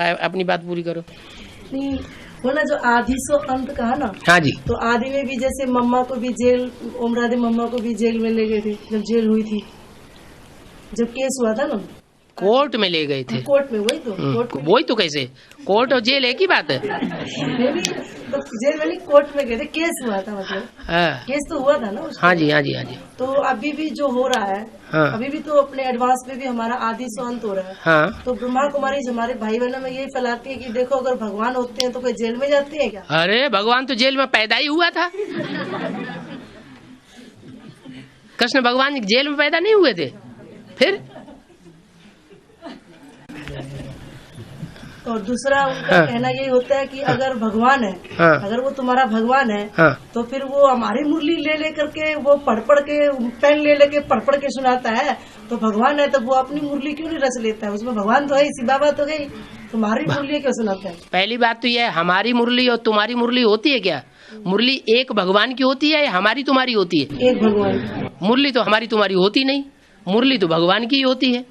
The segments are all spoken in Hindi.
अपनी बात पूरी करो। नहीं वो ना जो आदि सो अंत कहा ना। हाँ जी। तो आदि में भी जैसे मम्मा को भी जेल, ओम राधे मम्मा को भी जेल में ले गए थे जब जेल हुई थी, जब केस हुआ था ना, कोर्ट में ले गए थे। कोर्ट में, वही तो कोर्ट में। वही तो कैसे कोर्ट और जेल एक ही बात है। तो जेल में नहीं, कोर्ट में गए थे, केस हुआ था, मतलब हाँ। केस तो हुआ था ना उसका। हाँ जी, हाँ जी, हाँ जी। तो अभी भी जो हो रहा है, हाँ। अभी भी तो अपने एडवांस में भी हमारा आदि सो अंत हो रहा है। हाँ। तो ब्रह्मा कुमारी हमारे भाई बहनों में यही फैलाती है कि देखो अगर भगवान होते हैं तो कोई जेल में जाते हैं क्या? अरे भगवान तो जेल में पैदा ही हुआ था। कृष्ण भगवान जेल में पैदा नहीं हुए थे। फिर और दूसरा उनका हाँ। कहना यही होता है कि अगर भगवान है, हाँ। अगर वो तुम्हारा भगवान है, हाँ। तो फिर वो हमारी मुरली ले ले करके, वो पढ़ के पेन ले लेके पढ़ के सुनाता है। तो भगवान है तो वो अपनी मुरली क्यों नहीं रच लेता है? उसमें भगवान तो है, इसी बाबा तो गई, तुम्हारी मुरली क्यों सुनाता है? पहली बात तो यह है, हमारी मुरली और तुम्हारी मुरली होती है क्या? मुरली एक भगवान की होती है या हमारी तुम्हारी होती है? एक भगवान। मुरली तो हमारी तुम्हारी होती नहीं, मुरली तो भगवान की ही होती है।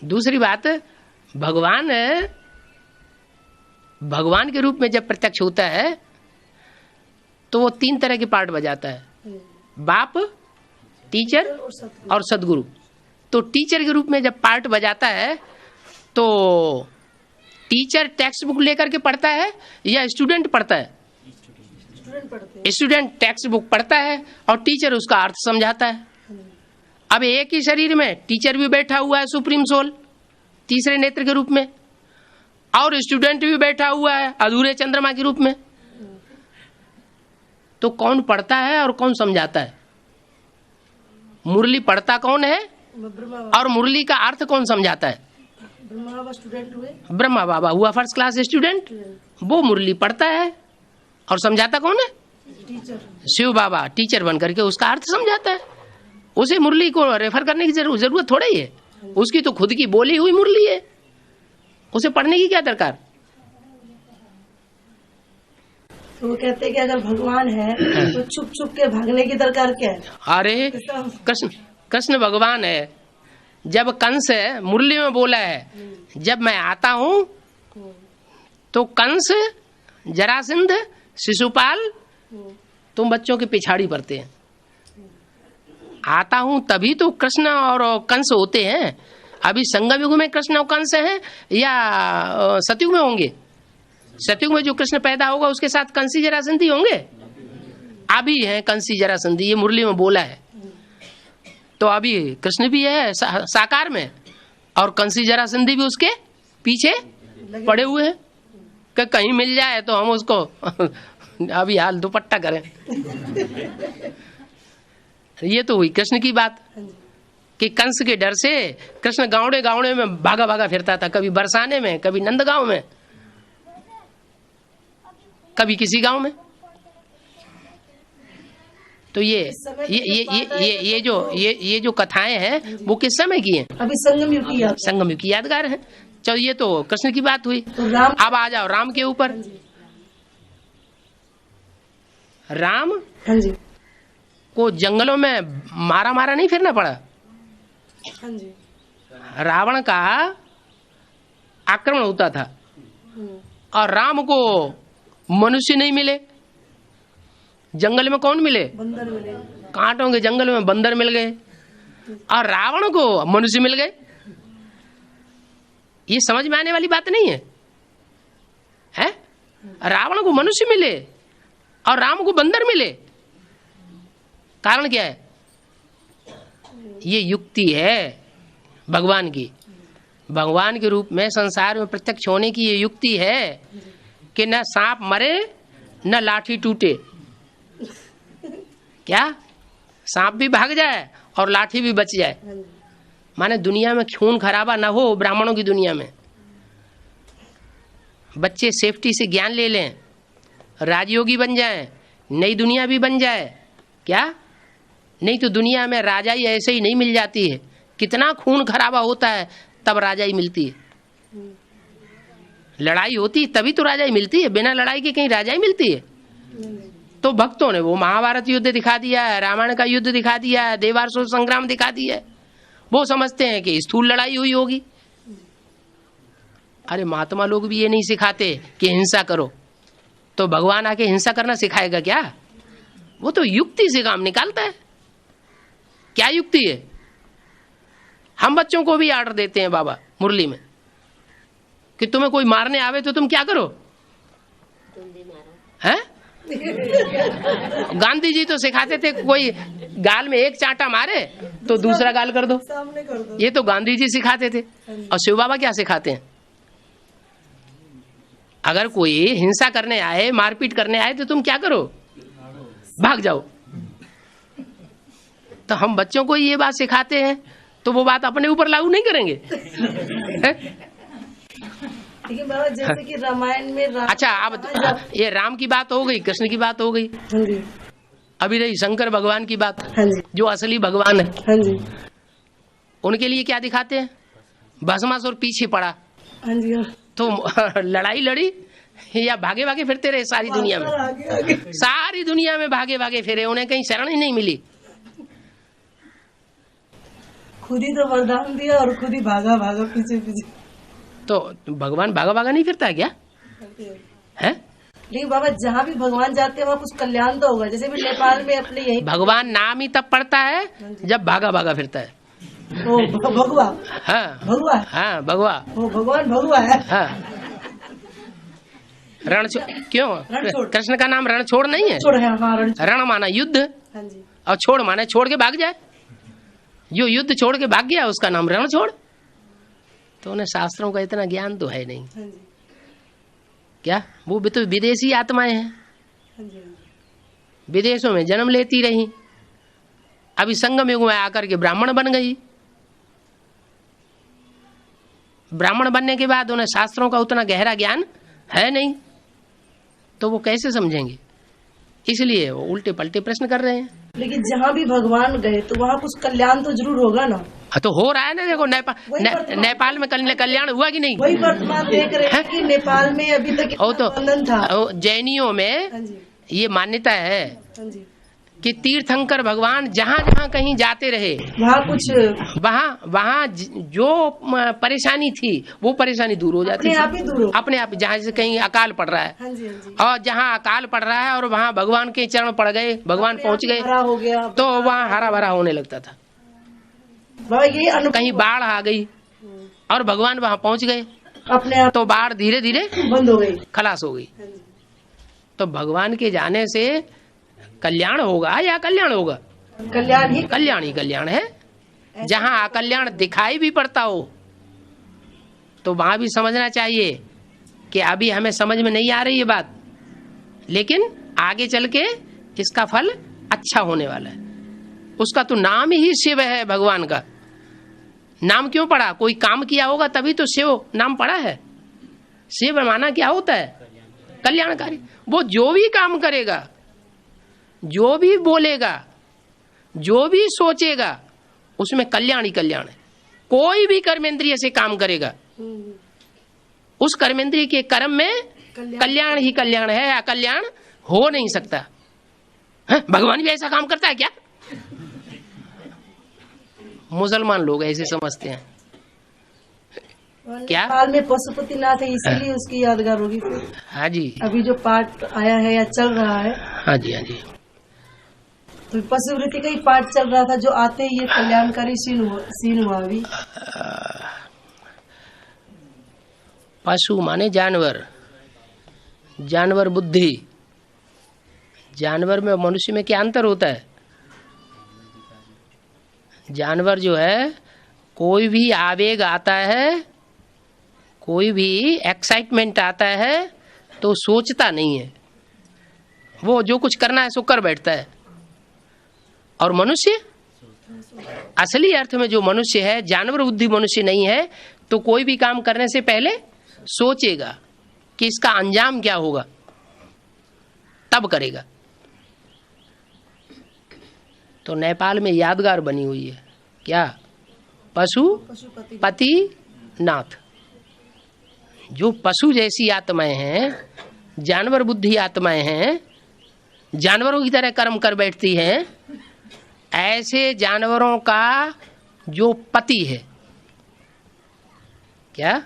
दूसरी बात भगवान के रूप में जब प्रत्यक्ष होता है तो वो 3 तरह के पार्ट बजाता है, बाप, टीचर और सदगुरु। तो टीचर के रूप में जब पार्ट बजाता है तो टीचर टेक्स्ट बुक लेकर के पढ़ता है या स्टूडेंट पढ़ता है? स्टूडेंट टेक्स्ट बुक पढ़ता है और टीचर उसका अर्थ समझाता है। अब एक ही शरीर में टीचर भी बैठा हुआ है सुप्रीम सोल तीसरे नेत्र के रूप में, और स्टूडेंट भी बैठा हुआ है अधूरे चंद्रमा के रूप में। तो कौन पढ़ता है और कौन समझाता है? मुरली पढ़ता कौन है और मुरली का अर्थ कौन समझाता है? ब्रह्मा बाबा स्टूडेंट हुए, ब्रह्मा बाबा हुआ फर्स्ट क्लास स्टूडेंट, वो मुरली पढ़ता है और समझाता कौन है? टीचर। शिव बाबा टीचर बन करके उसका अर्थ समझाता है। उसे मुरली को रेफर करने की जरूरत थोड़ा ही है, उसकी तो खुद की बोली हुई मुरली है, उसे पढ़ने की क्या दरकार? तो वो कहते हैं कि अगर भगवान है तो छुप छुप के भागने की दरकार क्या है? अरे कृष्ण भगवान है। जब कंस मुरली में बोला है जब मैं आता हूँ तो कंस, जरासंध, शिशुपाल तुम बच्चों के पिछाड़ी पड़ते हैं। आता हूं तभी तो कृष्ण और कंस होते हैं। अभी संगम युग में कृष्ण और कंस हैं या सतयुग में होंगे? सतयुग में जो कृष्ण पैदा होगा उसके साथ कंसी जरासंधी होंगे। अभी है कंसी जरासंधी, ये मुरली में बोला है। तो अभी कृष्ण भी है साकार में और कंसी जरासंधी भी उसके पीछे पड़े हुए हैं कि कहीं मिल जाए तो हम उसको अभी हाल दुपट्टा करें। ये तो हुई कृष्ण की बात कि कंस के डर से कृष्ण गावड़े गावड़े में भागा भागा फिरता था, कभी बरसाने में, कभी नंदगांव में, कभी किसी गांव में। तो ये जो कथाएं हैं वो किस समय की हैं? अभी संगम युग की यादगार है। चलो ये तो कृष्ण की बात हुई। तो राम, अब आ जाओ राम के ऊपर। राम को जंगलों में मारा नहीं फिरना पड़ा। रावण का आक्रमण होता था और राम को मनुष्य नहीं मिले, जंगल में कौन मिले? बंदर मिले। कांटों के जंगल में बंदर मिल गए और रावण को मनुष्य मिल गए। ये समझ में आने वाली बात नहीं है, हैं? रावण को मनुष्य मिले और राम को बंदर मिले, कारण क्या है? ये युक्ति है भगवान की। भगवान के रूप में संसार में प्रत्यक्ष होने की ये युक्ति है कि न सांप मरे न लाठी टूटे। क्या? सांप भी भाग जाए और लाठी भी बच जाए। माने दुनिया में खून खराबा न हो। ब्राह्मणों की दुनिया में बच्चे सेफ्टी से ज्ञान ले लें, राजयोगी बन जाएं, नई दुनिया भी बन जाए। क्या? नहीं तो दुनिया में राजाई ऐसे ही नहीं मिल जाती है। कितना खून खराबा होता है तब राजाई मिलती है। लड़ाई होती तभी तो राजाई मिलती है, बिना लड़ाई के कहीं राजाई मिलती है? तो भक्तों ने वो महाभारत युद्ध दिखा दिया है, रामायण का युद्ध दिखा दिया है, देवासुर संग्राम दिखा दिया है। वो समझते हैं कि स्थूल लड़ाई हुई होगी। अरे महात्मा लोग भी ये नहीं सिखाते कि हिंसा करो, तो भगवान आके हिंसा करना सिखाएगा क्या? वो तो युक्ति से काम निकालता है। क्या युक्ति है? हम बच्चों को भी आर्डर देते हैं बाबा मुरली में कि तुम्हें कोई मारने आवे तो तुम क्या करो? हैं? गांधी जी तो सिखाते थे कोई गाल में एक चांटा मारे तो दूसरा गाल कर दो, सामने कर दो। ये तो गांधी जी सिखाते थे। और शिव बाबा क्या सिखाते हैं? अगर कोई हिंसा करने आए, मारपीट करने आए तो तुम क्या करो? भाग जाओ। तो हम बच्चों को ये बात सिखाते हैं तो वो बात अपने ऊपर लागू नहीं करेंगे। लेकिन बाबा जैसे कि रामायण में अच्छा, अब ये राम की बात हो गई, कृष्ण की बात हो गई, हाँ जी, अभी रही शंकर भगवान की बात, हाँ जी, जो असली भगवान है। हाँ जी, उनके लिए क्या दिखाते हैं? भस्मासुर पीछे पड़ा हाँ जी, तो लड़ाई लड़ी या भागे भागे फिरते रहे सारी दुनिया में? आगे आगे सारी दुनिया में भागे भागे फिरे, उन्हें कहीं शरण ही नहीं मिली। खुद ही तो वरदान दिया और खुद ही भागा भागा पीछे पीछे। तो भगवान भागा भागा नहीं फिरता है क्या? है? लेकिन बाबा जहाँ भी भगवान जाते हैं वहाँ कुछ कल्याण तो होगा। जैसे भी नेपाल में अपने यही भगवान नाम ही तब पड़ता है जब भागा भागा फिरता है। वो भगवा, हाँ भगवा, हाँ, भगवा, वो भगवान भगवा है। हाँ। क्यों? रणछोड़। कृष्ण का नाम रणछोड़ नहीं है? छोड़ है, हाँ रणछोड़। रण माना युद्ध हाँ जी, और छोड़ माना छोड़ के भाग जाए। जो युद्ध छोड़ के भाग गया उसका नाम रणछोड़। तो उन्हें शास्त्रों का इतना ज्ञान तो है नहीं। हाँ जी, क्या? वो भी तो विदेशी आत्माएं हैं, हाँ जी, हाँ जी। विदेशों में जन्म लेती रही, अभी संगम युग में आकर के ब्राह्मण बन गई। ब्राह्मण बनने के बाद उन्हें शास्त्रों का उतना गहरा ज्ञान है नहीं, तो वो कैसे समझेंगे? इसलिए वो उल्टे पलटे प्रश्न कर रहे हैं। लेकिन जहाँ भी भगवान गए तो वहाँ कुछ कल्याण तो जरूर होगा ना। हाँ, तो हो रहा है ना। देखो नेपाल में कल्याण हुआ कि नहीं? वही वर्तमान देख रहे हैं कि नेपाल में अभी तक वो तो बंधन था। जैनियों में हाँ जी, ये मान्यता है हाँ जी, कि तीर्थंकर भगवान जहाँ जहाँ कहीं जाते रहे, वहाँ कुछ वहाँ जो परेशानी थी वो परेशानी दूर हो जाती अपने थी आप ही दूर हो। अपने आप। जहाँ से कहीं अकाल पड़ रहा है, हाँ जी, हाँ जी, और जहाँ अकाल पड़ रहा है और वहाँ भगवान के चरण पड़ गए, भगवान पहुँच गए, हरा हो गया तो वहाँ हरा भरा होने लगता था। बाबा ये अनुभव कहीं बाढ़ आ गई और भगवान वहाँ पहुँच गए अपने आप तो बाढ़ धीरे धीरे बंद हो गई। खलास हो गई। हाँ जी, तो भगवान के जाने से कल्याण होगा या कल्याण होगा? कल्याण ही कल्याण है। जहाँ अकल्याण दिखाई भी पड़ता हो तो वहां भी समझना चाहिए कि अभी हमें समझ में नहीं आ रही ये बात, लेकिन आगे चल के इसका फल अच्छा होने वाला है। उसका तो नाम ही शिव है। भगवान का नाम क्यों पड़ा? कोई काम किया होगा तभी तो शिव नाम पड़ा है। शिव माना क्या होता है? कल्याणकारी। वो जो भी काम करेगा, जो भी बोलेगा, जो भी सोचेगा, उसमें कल्याण ही कल्याण है। कोई भी कर्मेंद्रिय से काम करेगा, उस कर्मेंद्रिय के कर्म में कल्याण ही कल्याण है, अकल्याण हो नहीं सकता। है? भगवान भी ऐसा काम करता है क्या? मुसलमान लोग ऐसे समझते हैं क्या? नेपाल में पशुपतिनाथ है, इसीलिए उसकी यादगार होगी। हाँ जी, अभी जो पाठ आया है या चल रहा है, हाँ जी, हाँ जी। तो पशुवृत्ति का ही पाठ चल रहा था, जो आते ही ये कल्याणकारी सीन हुआ अभी। पशु माने जानवर, जानवर बुद्धि। जानवर में मनुष्य में क्या अंतर होता है? जानवर जो है, कोई भी आवेग आता है, कोई भी एक्साइटमेंट आता है तो सोचता नहीं है, वो जो कुछ करना है सो कर बैठता है। और मनुष्य, असली अर्थ में जो मनुष्य है, जानवर बुद्धि मनुष्य नहीं है, तो कोई भी काम करने से पहले सोचेगा कि इसका अंजाम क्या होगा, तब करेगा। तो नेपाल में यादगार बनी हुई है क्या? पशुपति नाथ। जो पशु जैसी आत्माएं हैं, जानवर बुद्धि आत्माएं हैं, जानवरों की तरह कर्म कर बैठती हैं, ऐसे जानवरों का जो पति है, क्या,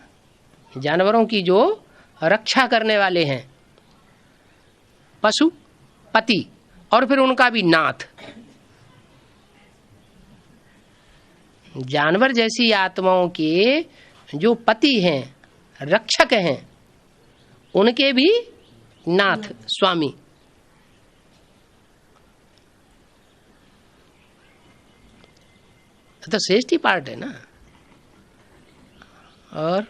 जानवरों की जो रक्षा करने वाले हैं, पशु पति, और फिर उनका भी नाथ। जानवर जैसी आत्माओं के जो पति हैं, रक्षक हैं, उनके भी नाथ, स्वामी। तो श्रेष्ठ पार्ट है ना। और